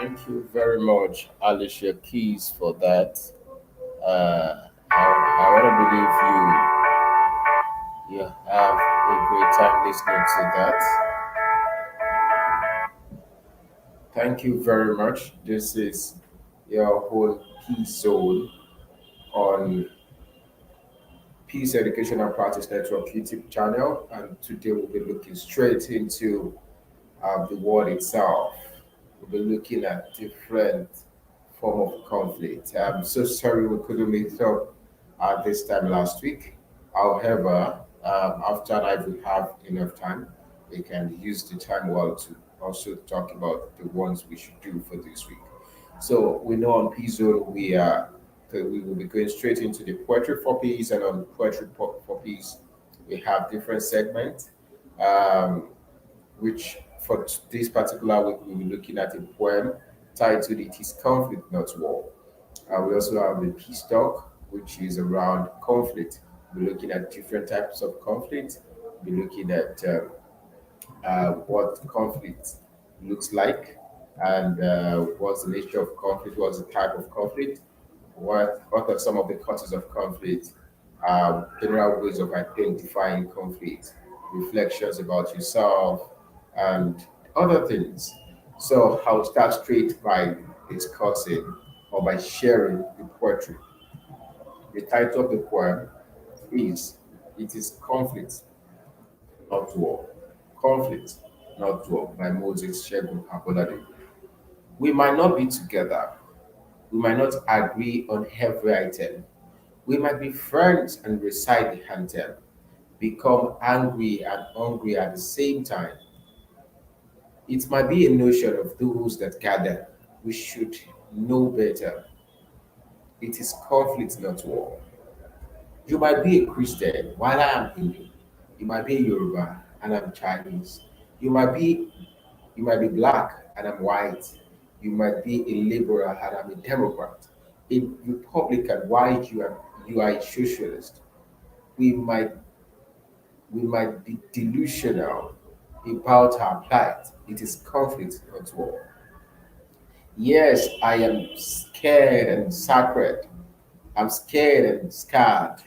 Thank you very much, Alicia Keys, for that. I want to believe you have a great time listening to that. Thank you very much. This is your whole Peace Zone on Peace Education and Practice Network YouTube channel, and today we'll be looking straight into the word itself. We'll be looking at different form of conflict. I'm so sorry we couldn't meet up this time last week. However, after I will have enough time, we can use the time well to also talk about the ones we should do for this week. So we know on P Zone we will be going straight into the poetry for peace, and on poetry for peace we have different segments. Um, which for this particular week we'll be looking at a poem titled "It Is Conflict, Not War." We also have the peace talk, which is around conflict. We're looking at different types of conflict. We're looking at what conflict looks like, and what's the nature of conflict, what's the type of conflict, what are some of the causes of conflict, general ways of identifying conflict, reflections about yourself, and other things. So I'll start straight by discussing or by sharing the poetry. The title of the poem is It is Conflict, Not War. Conflict, Not War by Moses Shegun Abolade. We might not be together. We might not agree on every item. We might be friends and recite the anthem, become angry and hungry at the same time. It might be a notion of those that gather. We should know better. It is conflict, not war. You might be a Christian while I am Hindu. You might be a Yoruba and I'm Chinese. You might be you might be black and I'm white. You might be a liberal and I'm a Democrat. A Republican while you are a socialist. We might we might be delusional about our plight. It is conflict, not war. Yes, I am scared and sacred. I'm scared and scarred,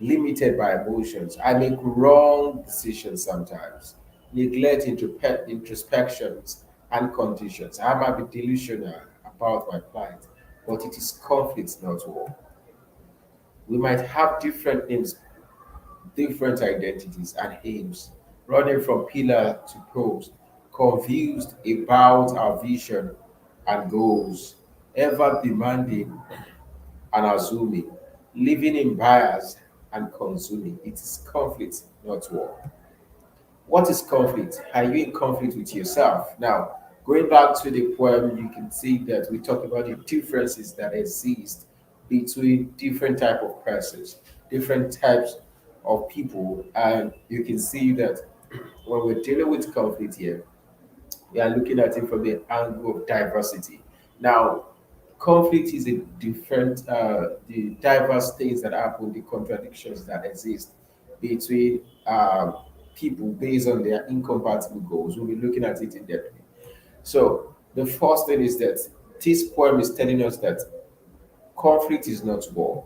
limited by emotions. I make wrong decisions sometimes, neglect introspections and conditions. I might be delusional about my plight, but it is conflict, not war. We might have different names, different identities and aims, running from pillar to post, confused about our vision and goals, ever demanding and assuming, living in bias and consuming. It is conflict, not war. What is conflict? Are you in conflict with yourself? Now, going back to the poem, you can see that we talk about the differences that exist between different type of persons, different types of people, and you can see that when we're dealing with conflict here, we are looking at it from the angle of diversity. Now, conflict is a different, the diverse things that happen, the contradictions that exist between people based on their incompatible goals. We'll be looking at it in depth. So, the first thing is that this poem is telling us that conflict is not war.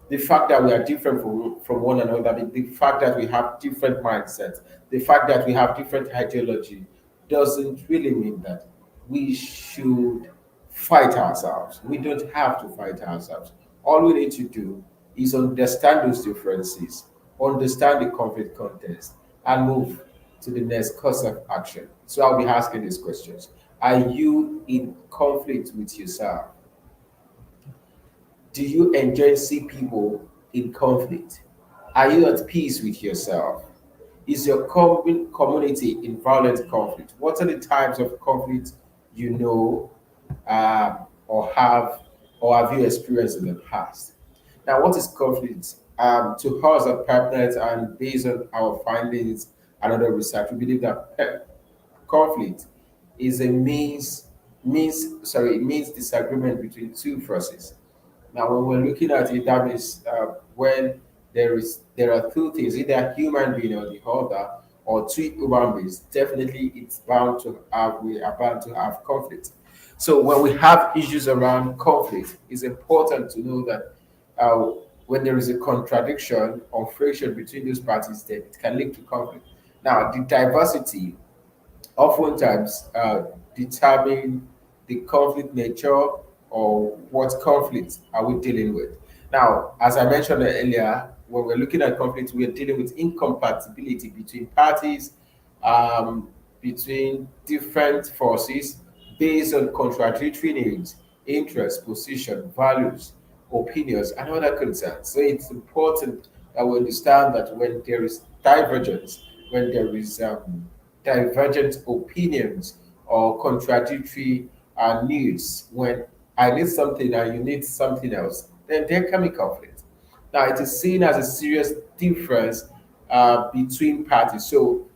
The fact that we are different from one another, the fact that we have different mindsets, the fact that we have different ideology doesn't really mean that we should fight ourselves. We don't have to fight ourselves. All we need to do is understand those differences, understand the conflict context, and move to the next course of action. So I'll be asking these questions. Are you in conflict with yourself? Do you enjoy see people in conflict? Are you at peace with yourself? Is your community in violent conflict? What are the types of conflict you know or have you experienced in the past? Now, what is conflict? To us at Partners and based on our findings and other research, we believe that conflict is a it means disagreement between two forces. Now, when we're looking at it, that means when there are two things, either human being or the other, or two human beings. Definitely, it's bound to have we are bound to have conflict. So when we have issues around conflict, it's important to know that uh, when there is a contradiction or friction between those parties, then it can lead to conflict. Now, the diversity oftentimes determine the conflict nature or what conflict are we dealing with. Now, as I mentioned earlier, when we're looking at conflict, we're dealing with incompatibility between parties, um, between different forces based on contradictory needs, interests, position, values, opinions, and other concerns. So it's important that we understand that when there is divergence, when there is divergent opinions or contradictory needs, when I need something and you need something else, then there can be conflict. Now, it is seen as a serious difference between parties. So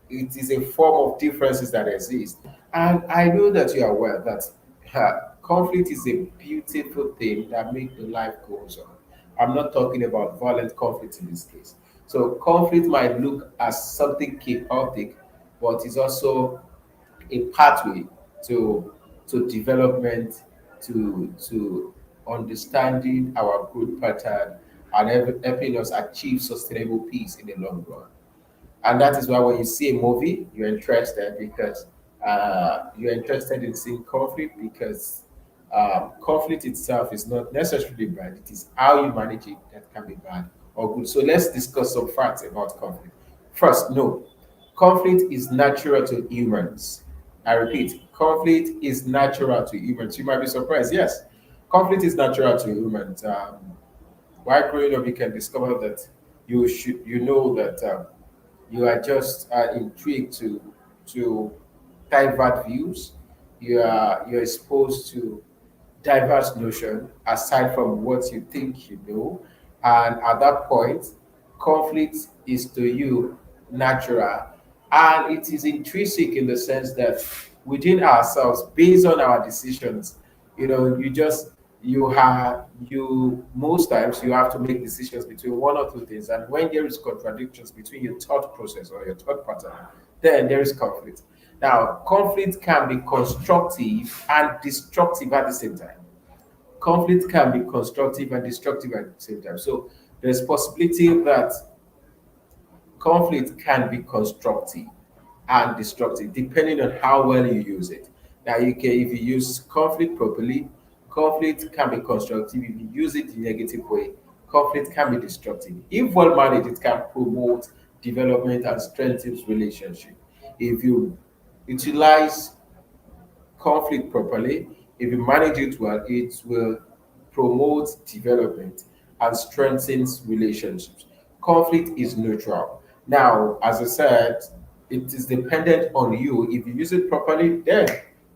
it is a form of differences that exist. And I know that you are aware that conflict is a beautiful thing that makes the life goes on. I'm not talking about violent conflict in this case. So conflict might look as something chaotic, but it's also a pathway to development, to understanding our growth pattern, and helping us achieve sustainable peace in the long run. And that is why when you see a movie, you're interested because you're interested in seeing conflict because conflict itself is not necessarily bad. It is how you manage it that can be bad or good. So let's discuss some facts about conflict. First, no, conflict is natural to humans. I repeat, conflict is natural to humans. You might be surprised. Yes, conflict is natural to humans. While growing up, you can discover that you know that you are just intrigued to divert views. You're exposed to diverse notion aside from what you think you know, and at that point, conflict is to you natural, and it is intrinsic in the sense that within ourselves, based on our decisions, you just you have you most times you have to make decisions between one or two things, and when there is contradictions between your thought process or your thought pattern, then there is conflict. Now, conflict can be constructive and destructive at the same time. Conflict can be constructive and destructive at the same time. So there's possibility that conflict can be constructive and destructive depending on how well you use it. Now, if you use conflict properly, conflict can be constructive. If you use it in a negative way, conflict can be destructive. If well managed, it can promote development and strengthens relationship. If you utilize conflict properly, if you manage it well, it will promote development and strengthens relationships. Conflict is neutral. Now, as I said, it is dependent on you. If you use it properly, then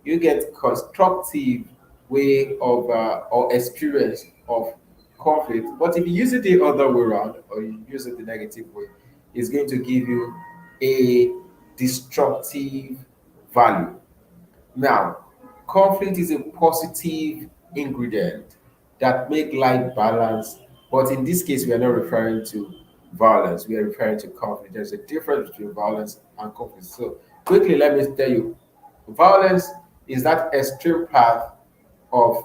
you get constructive way of or experience of conflict. But if you use it the other way around, or you use it the negative way, it's going to give you a destructive value. Now, conflict is a positive ingredient that make life balanced, but in this case, we are not referring to violence. We are referring to conflict. There's a difference between violence and conflict. So, quickly, let me tell you, violence is that extreme path of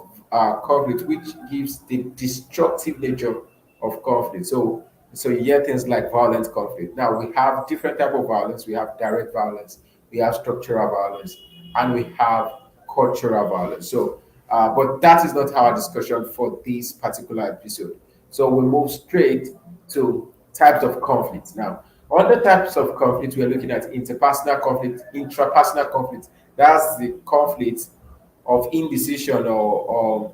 conflict, which gives the destructive nature of conflict. So you hear things like violent conflict. Now we have different type of violence. We have direct violence, we have structural violence, and we have cultural violence. But that is not our discussion for this particular episode. So we move straight to types of conflict. Now, under types of conflict, we are looking at interpersonal conflict, intrapersonal conflict. That's the conflict of indecision or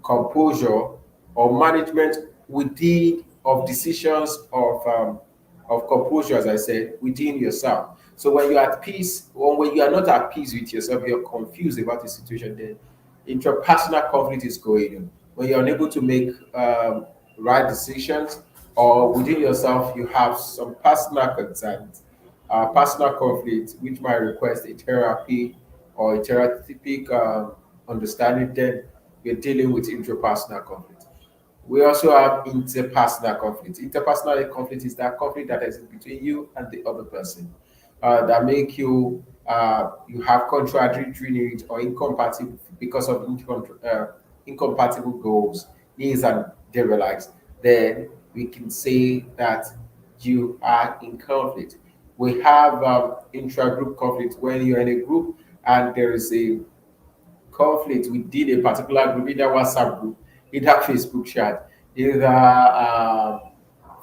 composure or management within of decisions of composure, as I said, within yourself. So when you're at peace, or when you are not at peace with yourself, you're confused about the situation, then interpersonal conflict is going on. When you're unable to make right decisions, or within yourself, you have some personal concerns, personal conflict, which might request a therapy or a therapeutic understanding, then we're dealing with interpersonal conflict. We also have interpersonal conflict. Interpersonal conflict is that conflict that is between you and the other person that make you you have contradictory needs or incompatible because of incompatible goals, needs and their likes, then we can say that you are in conflict. We have intra-group conflict when you're in a group and there is a conflict within a particular group, either WhatsApp group, either Facebook chat, either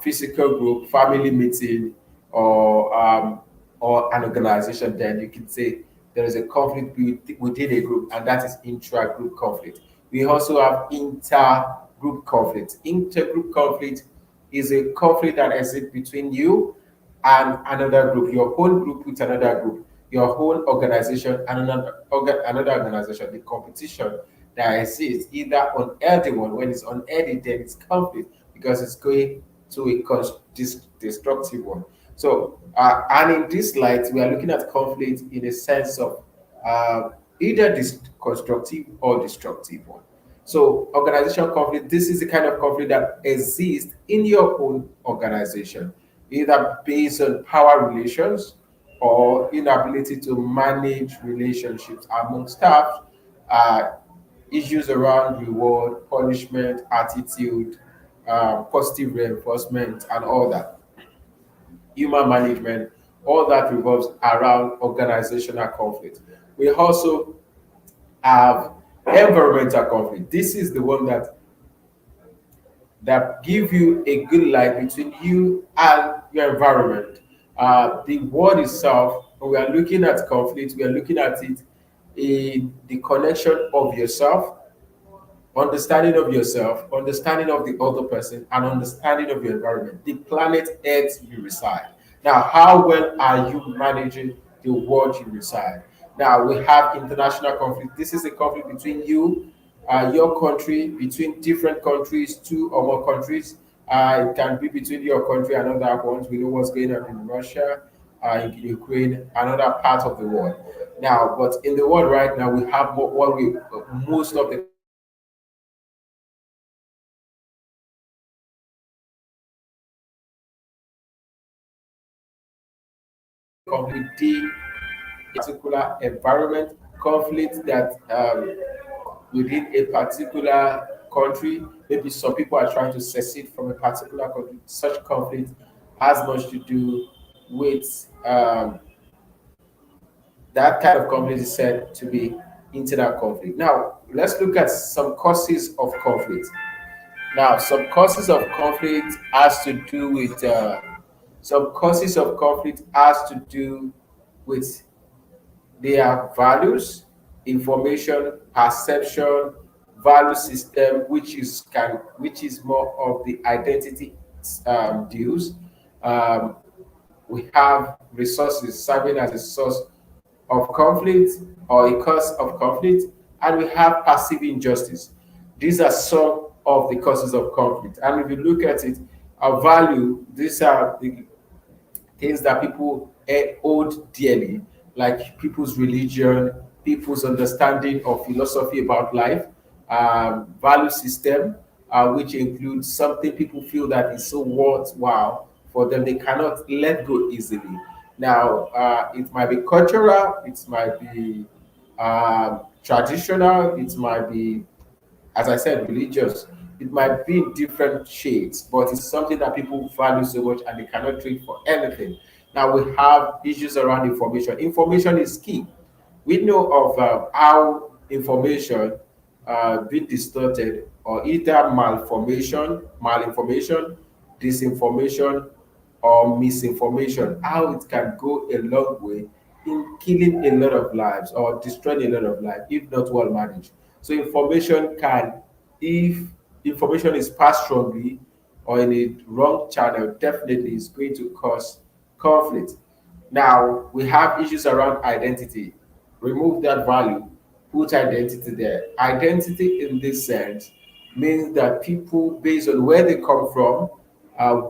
physical group, family meeting, or an organization. Then you can say there is a conflict within a group, and that is intra-group conflict. We also have inter-group conflict. Inter-group conflict is a conflict that exists between you and another group, your own group with another group, your own organization and another organization. The competition that exists either on one, when it's unhealthy, then it's conflict because it's going to a destructive one. So, and in this light, we are looking at conflict in a sense of either constructive or destructive one. So, organizational conflict, this is the kind of conflict that exists in your own organization, either based on power relations or inability to manage relationships among staff, uh, issues around reward, punishment, attitude, positive reinforcement, and all that, human management, all that revolves around organizational conflict. We also have environmental conflict. This is the one that give you a good light between you and your environment. The word itself, when we are looking at conflict, we are looking at it in the connection of yourself, understanding of yourself, understanding of the other person, and understanding of your environment, the planet Earth you reside. Now, how well are you managing the world you reside? Now, we have international conflict. This is a conflict between you, your country, between different countries, two or more countries. It can be between your country and other ones. We know what's going on in Russia, in Ukraine, another part of the world. Now, but in the world right now, we have what we most of the conflict particular environment, conflict that within a particular country, maybe some people are trying to secede from a particular country. Such conflict has much to do with that kind of conflict is said to be internal conflict. Now, let's look at some causes of conflict. Now, some causes of conflict has to do with some causes of conflict has to do with their values, information, perception, value system, which is more of the identity dues. Um, we have resources serving as a source of conflict or a cause of conflict, and we have passive injustice. These are some of the causes of conflict. And if you look at it, our value, these are the things that people hold dearly, like people's religion, people's understanding of philosophy about life, value system, which includes something people feel that is so worthwhile for them, they cannot let go easily. Now, it might be cultural, it might be traditional, it might be, as I said, religious. It might be in different shades, but it's something that people value so much and they cannot trade for anything. Now we have issues around information. Information is key. We know of how information being distorted or either malformation, malinformation, disinformation, or misinformation, how it can go a long way in killing a lot of lives or destroying a lot of lives if not well managed. So information can, if information is passed strongly or in a wrong channel, definitely is going to cause conflict. Now we have issues around identity. Remove that value, put identity there. Identity in this sense means that people, based on where they come from,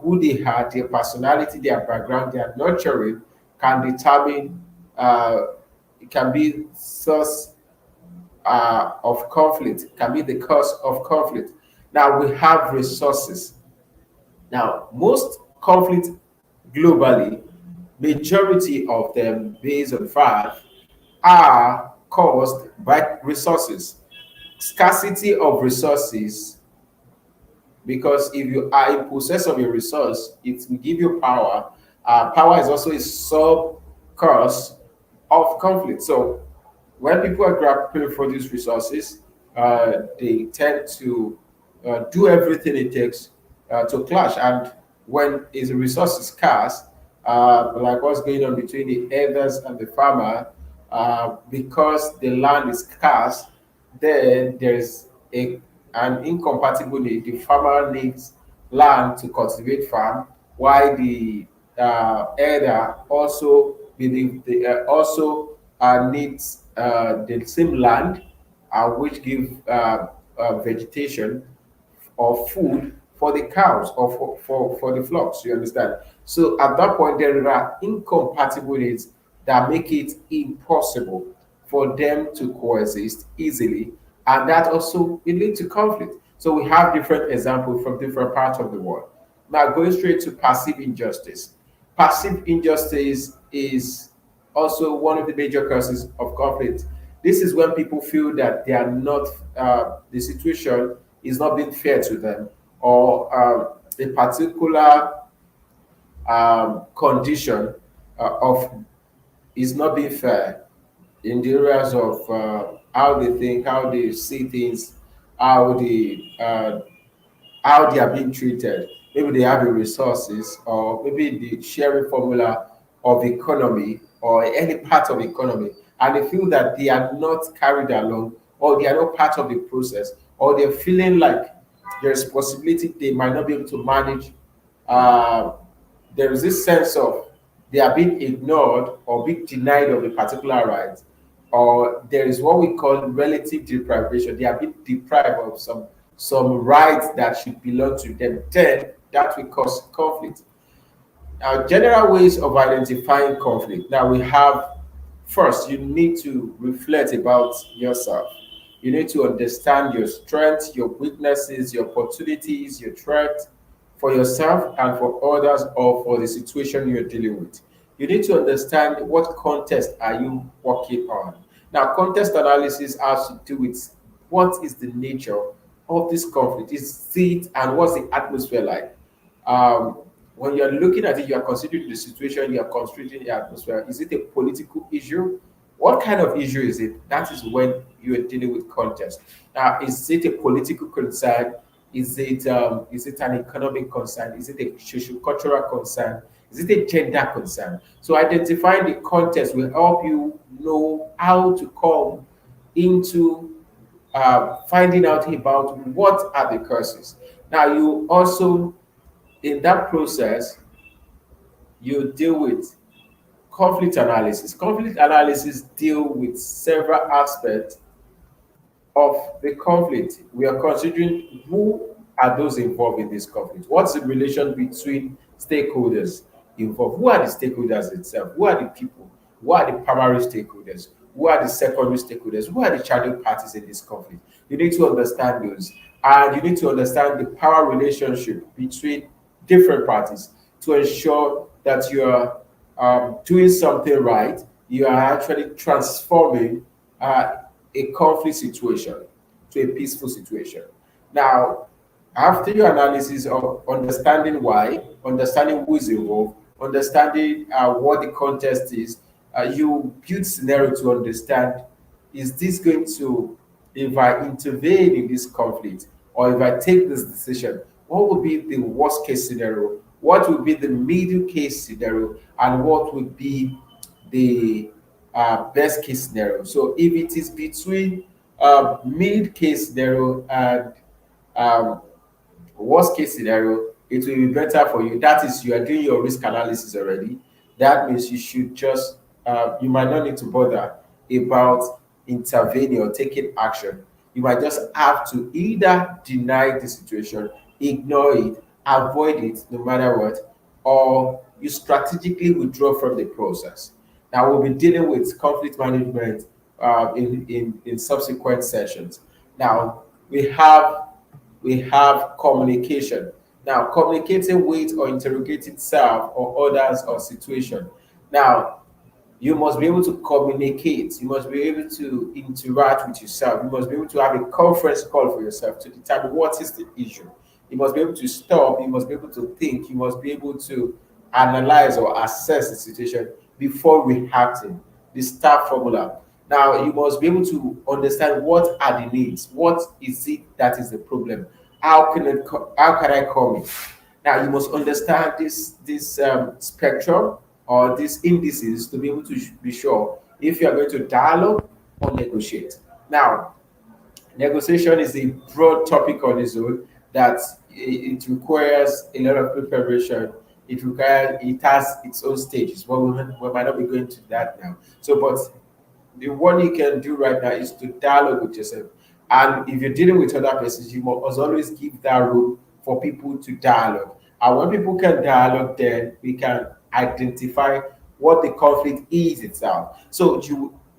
who they are, their personality, their background, their nurturing, can determine. It can be source of conflict, can be the cause of conflict. Now we have resources. Now most conflict globally, majority of them based on fact, are caused by resources, scarcity of resources, because if you are in possess of a resource, it will give you power. Power is also a sub cause of conflict. So when people are grappling for these resources, they tend to do everything it takes to clash. And when is a resource is scarce, like what's going on between the elders and the farmer, because the land is scarce, then there's an incompatible need. The farmer needs land to cultivate farm, while the elder also believe they also needs the same land, which give vegetation or food for the cows or for the flocks. You understand? So at that point, there are incompatibilities that make it impossible for them to coexist easily, and that also will lead to conflict. So we have different examples from different parts of the world. Now, going straight to passive injustice. Passive injustice is also one of the major causes of conflict. This is when people feel that they are not, the situation is not being fair to them, or a particular condition of is not being fair in the areas of how they think, how they see things, how they are being treated. Maybe they have the resources, or maybe the sharing formula of economy or any part of economy, and they feel that they are not carried along, or they are not part of the process, or they're feeling like there's possibility they might not be able to manage. Uh, there is this sense of they are being ignored or being denied of a particular right, or there is what we call relative deprivation. They are being deprived of some rights that should belong to them. Then that will cause conflict. Now, general ways of identifying conflict. Now we have, first, you need to reflect about yourself. You need to understand your strengths, your weaknesses, your opportunities, your threats for yourself and for others, or for the situation you're dealing with. You need to understand what context are you working on. Now, context analysis has to do with what is the nature of this conflict. Is it, and what's the atmosphere like? um, when you're looking at it, you are considering the situation, you are considering the atmosphere. Is it a political issue? What kind of issue is it? That is when you are dealing with context. Now, is it a political concern? Is it an economic concern? Is it a social cultural concern? Is it a gender concern? So identifying the context will help you know how to come into finding out about what are the causes. Now, you also, in that process, you deal with conflict analysis. Conflict analysis deal with several aspects of the conflict. We are considering who are those involved in this conflict. What's the relation between stakeholders involved? Who are the stakeholders itself? Who are the people? Who are the primary stakeholders? Who are the secondary stakeholders? Who are the channel parties in this conflict? You need to understand those. And you need to understand the power relationship between different parties to ensure that you are doing something right. You are actually transforming a conflict situation to a peaceful situation. Now, after your analysis of understanding why, understanding who is involved, understanding what the context is, you build scenario to understand, is this going to, if I intervene in this conflict, or if I take this decision, what would be the worst case scenario? What would be the middle case scenario? And what would be the best case scenario? So if it is between mid case scenario and um, worst case scenario, it will be better for you. That is, you are doing your risk analysis already. That means you should just, you might not need to bother about intervening or taking action. You might just have to either deny the situation, ignore it, avoid it no matter what, or you strategically withdraw from the process. Now, we'll be dealing with conflict management in subsequent sessions. Now, we have we have communication. Now, communicating with or interrogating self or others or situation. Now, You must be able to communicate. You must be able to interact with yourself. You must be able to have a conference call for yourself to determine what is the issue. You must be able to stop. You must be able to think. You must be able to analyze or assess the situation before reacting. The STAR formula. Now, you must be able to understand what are the needs. What is it that is the problem? How can I come in? Now you must understand this spectrum or these indices to be able to be sure if you are going to dialogue or negotiate. Now, negotiation is a broad topic on its own that it requires a lot of preparation. It has its own stages, but we might not be going to that now. So, but the one you can do right now is to dialogue with yourself. And if you're dealing with other persons, you must always give that room for people to dialogue. And when people can dialogue, then we can identify what the conflict is itself. So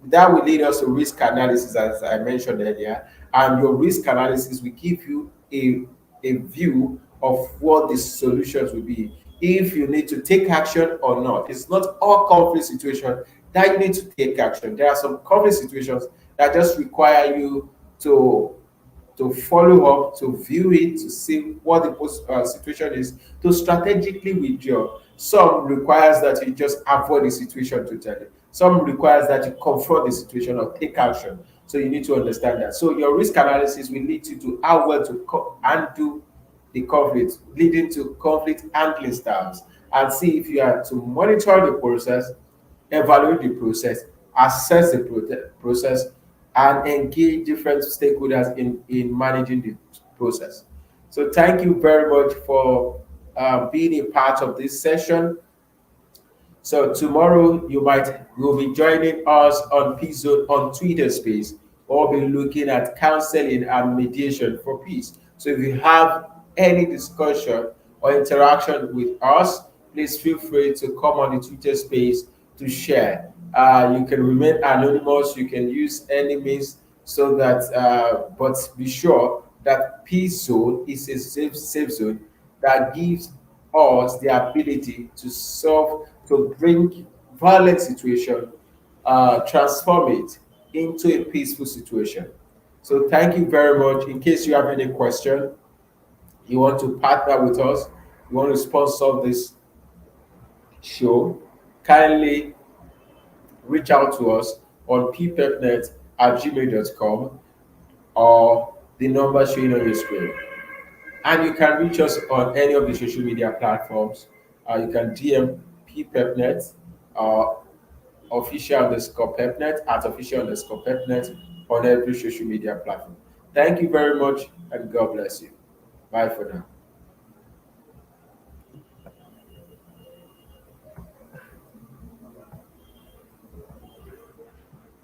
that will lead us to risk analysis, as I mentioned earlier. And your risk analysis will give you a view of what the solutions will be if you need to take action or not. It's not all conflict situations that you need to take action. There are some conflict situations that just require you to follow up, to view it, to see what the situation is, to strategically withdraw. Some requires that you just avoid the situation totally. Some requires that you confront the situation or take action. So you need to understand that. So your risk analysis will lead you to how well to undo the conflict, leading to conflict handling styles, and see if you are to monitor the process, evaluate the process, assess the process, and engage different stakeholders in managing the process. So thank you very much for being a part of this session. So tomorrow will be joining us on Peace Zone on Twitter Space. We'll be looking at counseling and mediation for peace. So if you have any discussion or interaction with us, please feel free to come on the Twitter Space to share. You can remain anonymous. You can use any means so that, but be sure that Peace Zone is a safe zone that gives us the ability to solve, to bring violent situation, transform it into a peaceful situation. So thank you very much. In case you have any question, you want to partner with us, you want to sponsor this show, kindly reach out to us on ppepnet@gmail.com or the number showing on your screen. And you can reach us on any of the social media platforms. You can DM ppepnet or official underscore pepnet at official underscore pepnet on every social media platform. Thank you very much and God bless you. Bye for now.